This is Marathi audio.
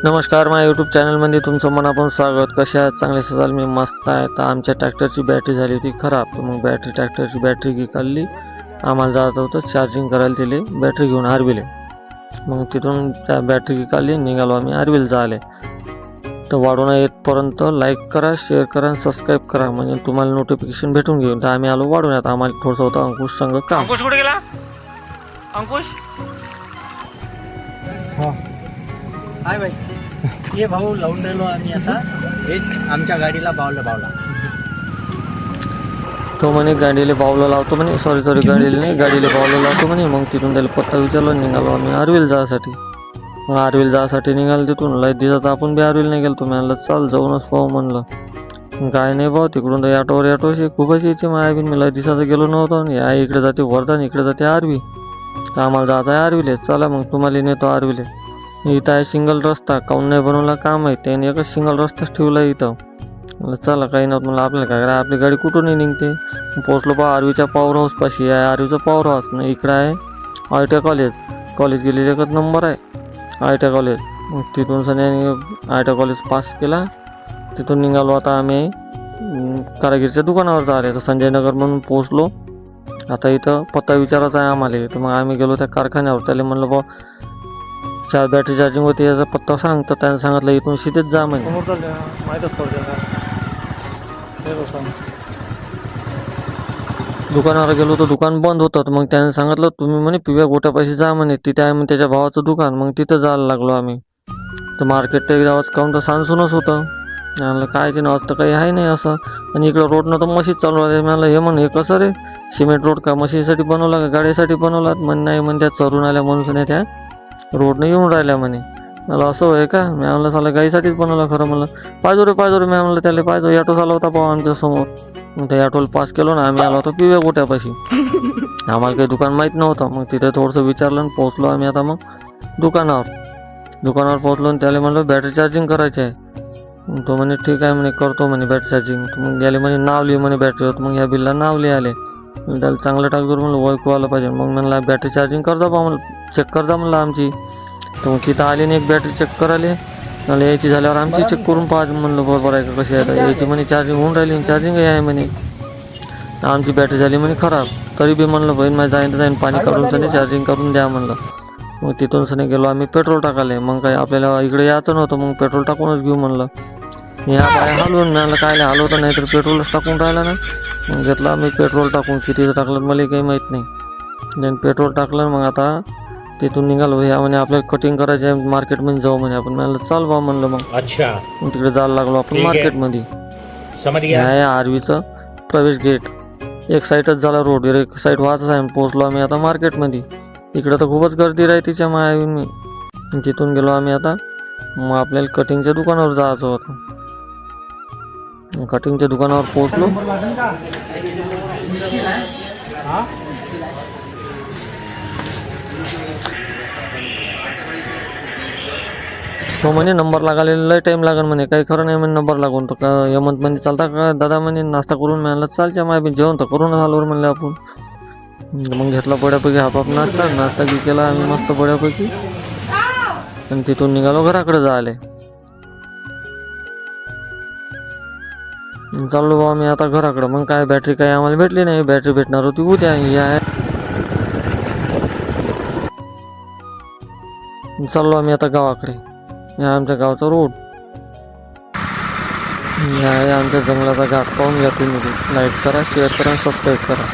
नमस्कार, माझ्या यूट्यूब चॅनलमध्ये तुमचं मनापासून स्वागत. कशा आहात? चांगले असाल? मी मस्त आहे. तर आमच्या ट्रॅक्टरची बॅटरी झाली होती खराब, तर मग ट्रॅक्टरची बॅटरी काढली. आम्हाला जात होतं चार्जिंग करायला, तिले बॅटरी घेऊन आरवीले. मग तिथून त्या बॅटरी काढली, निघालो आम्ही आरवीला जायला. तर वाढून येतपर्यंत लाईक करा, शेअर करा आणि सबस्क्राईब करा, म्हणजे तुम्हाला नोटिफिकेशन भेटून घेऊन. तर आम्ही आलो वाढवण्यात. आम्हाला थोडंसं होतं अंकुश संघ काम. अंकुश कुठे गेला? अंकुश हाय भाई, हे भाऊ लावून राहिलो आम्ही आता. हे आमच्या गाडीला बावला तो म्हणे गाडीला बावला लावतो म्हणे, सॉरी गाडीला नाही, गाडीला बावला लावतो म्हणे. मग तिथून त्याला पत्ता विचारला, निघालो आम्ही आरवील जायसाठी. मग आरवील जायसाठी निघालो. तिथून लय दिवसात आपण बी आरवील नाही गेलो. तुम्ही म्हणलं चाल जाऊनच पाहू म्हणलं. काय नाही भाऊ, तिकडून तर ॲटोशी खूपच यायची. मग आय बी मी लय दिवसाचं गेलो नव्हतो. या इकडे जाते वर्धा, इकडे जाते आरवी. तर आम्हाला जायचं आहे आरवीले. चला मग तुम्हाला नेतो आरवीले. इथं आहे सिंगल रस्ता, काऊन नाही बनवला काम आहे त्याने, एकच सिंगल रस्ताच ठेवला इथं. म्हणलं चला काही नव्हतं. म्हणलं आपल्याला काय करा, आपली गाडी कुठूनही निघते. पोचलो पहा आरवीच्या पॉवर हाऊस पाशी आहे. आरवीचा पॉवर हाऊस नाही, इकडं आहे ITI कॉलेज गेलेली एकच नंबर आहे ITI कॉलेज. मग तिथून सगळ्यांनी ITI कॉलेज पास केला. तिथून निघालो आता आम्ही कारागिरीच्या दुकानावर जायला. तर संजय नगर म्हणून पोचलो. आता इथं पत्ता विचारायचा आहे आम्हाला. तर मग आम्ही गेलो त्या कारखान्यावर. त्याला म्हणलं बा बॅटरी चार्जिंग होती, याचा पत्ता सांग. तर त्याने सांगितलं इथून सीधेच जा म्हणे. दुकानावर गेलो तर दुकान बंद होतं. मग त्याने सांगितलं तुम्ही म्हणे पिव्या गोट्यापाशी जा म्हणे, तिथे आहे मग त्याच्या भावाचं दुकान. मग तिथं जायला लागलो आम्ही. तर मार्केट ते गावाच काउंटर सांसूनच होतं. म्हणलं कायचे ना असतं काही आहे नाही असं. आणि इकडं रोडनं तर मशीद चालू आहे. म्हणलं हे म्हण हे कसं रे, सिमेंट रोड का मशीदसाठी बनवला का गाडीसाठी बनवलात? म्हण नाही म्हण, त्या चरून आल्या म्हणून त्या रोडनं येऊन राहिल्या म्हणे. मला असं होय का? मी म्हणलं साला गाईसाठीच बनवलं खरं. म्हणलं पाहिजे रे मी म्हणलं त्याला पाहिजे. ॲटो चालवता होता पाहू आमच्या समोर. मग त्या ॲटोला पास केलो ना आम्ही. आलो होतो पिव्या गोट्यापाशी. आम्हाला काही दुकान माहीत नव्हतं. मग तिथे थोडंसं विचारलं आणि पोहोचलो आम्ही आता मग दुकानावर पोहोचलो. आणि त्याला म्हणलं बॅटरी चार्जिंग करायची आहे. तो म्हणे ठीक आहे म्हणे, करतो म्हणे बॅटरी चार्जिंग. मग याले म्हणे नाव लिहि म्हणे बॅटरीवर. मग ह्या बिलला नाव लिहाले. त्याला चांगलं टाकतो म्हणलं, ओळखू आलं पाहिजे. मग म्हणलं बॅटरी चार्जिंग करजा बा म्हणलं, चेक करजा म्हणलं आमची. तर मग तिथं आली नाही एक बॅटरी चेक करायला. मला यायची झाल्यावर आमची चेक करून पाहा म्हणलं बरोबर आहे का कशी आहे. यायची म्हणे चार्जिंग होऊन राहिली, चार्जिंगही आहे म्हणे. आमची बॅटरी झाली म्हणे खराब. तरी बी म्हणलं बहीण माझं जाईन पाणी काढून सनी चार्जिंग करून द्या म्हणलं. मग तिथून सनी गेलो आम्ही पेट्रोल टाकायला. मग काय आपल्याला इकडे यायचं नव्हतं. मग पेट्रोल टाकूनच घेऊ म्हणलं. ह्या काय हलवून मिळालं, काय हलवतं नाही तर पेट्रोलच टाकून राहिला ना. मग घेतलं आम्ही पेट्रोल टाकून. किती टाकलं मला काही माहीत नाही. पेट्रोल टाकलं. मग आता तिथून निघालो. ह्या म्हणे आपल्याला कटिंग करायची आहे, मार्केटमध्ये जाऊ म्हणे आपण. म्हणलं चाल बा म्हणलं. मग अच्छा, मग तिकडे जायला लागलो आपण मार्केटमध्ये. समज गया. आहे आरवीचं प्रवेश गेट. एक साईडच झाला रोड, एक साईड वाहतच आहे. पोहोचलो आम्ही आता मार्केटमध्ये. इकडं तर खूपच गर्दी राहते तिच्या मायावी. मी तिथून गेलो आम्ही आता. मग आपल्याला कटिंगच्या दुकानावर जायचं होतं. कटिंगच्या दुकानावर पोहोचलो. तो म्हणे नंबर लागायला लय टाईम लागेल म्हणे, काही खरं नाही म्हणे नंबर लागून. तर का यमतमध्ये चालता का दादा म्हणे, नाश्ता करून मिळाला चालच्या माय बी, जेवण तर करून झालो म्हणले आपण. मग घेतला बड्यापैकी हापाप नाश्ता की केला आम्ही मस्त बड्यापैकी. आणि तिथून निघालो घराकडे जायला. चाललो बा मी आता घराकडे. मग काय बॅटरी काही आम्हाला भेटली नाही. बॅटरी भेटणार होती उद्या. आहे चाललो आम्ही आता गावाकडे. आमच्या गावचा रोड आहे, आमच्या जंगलाचा घाट. पाहून घ्या तुम्ही. लाईक करा, शेअर करा, सबस्क्राईब करा.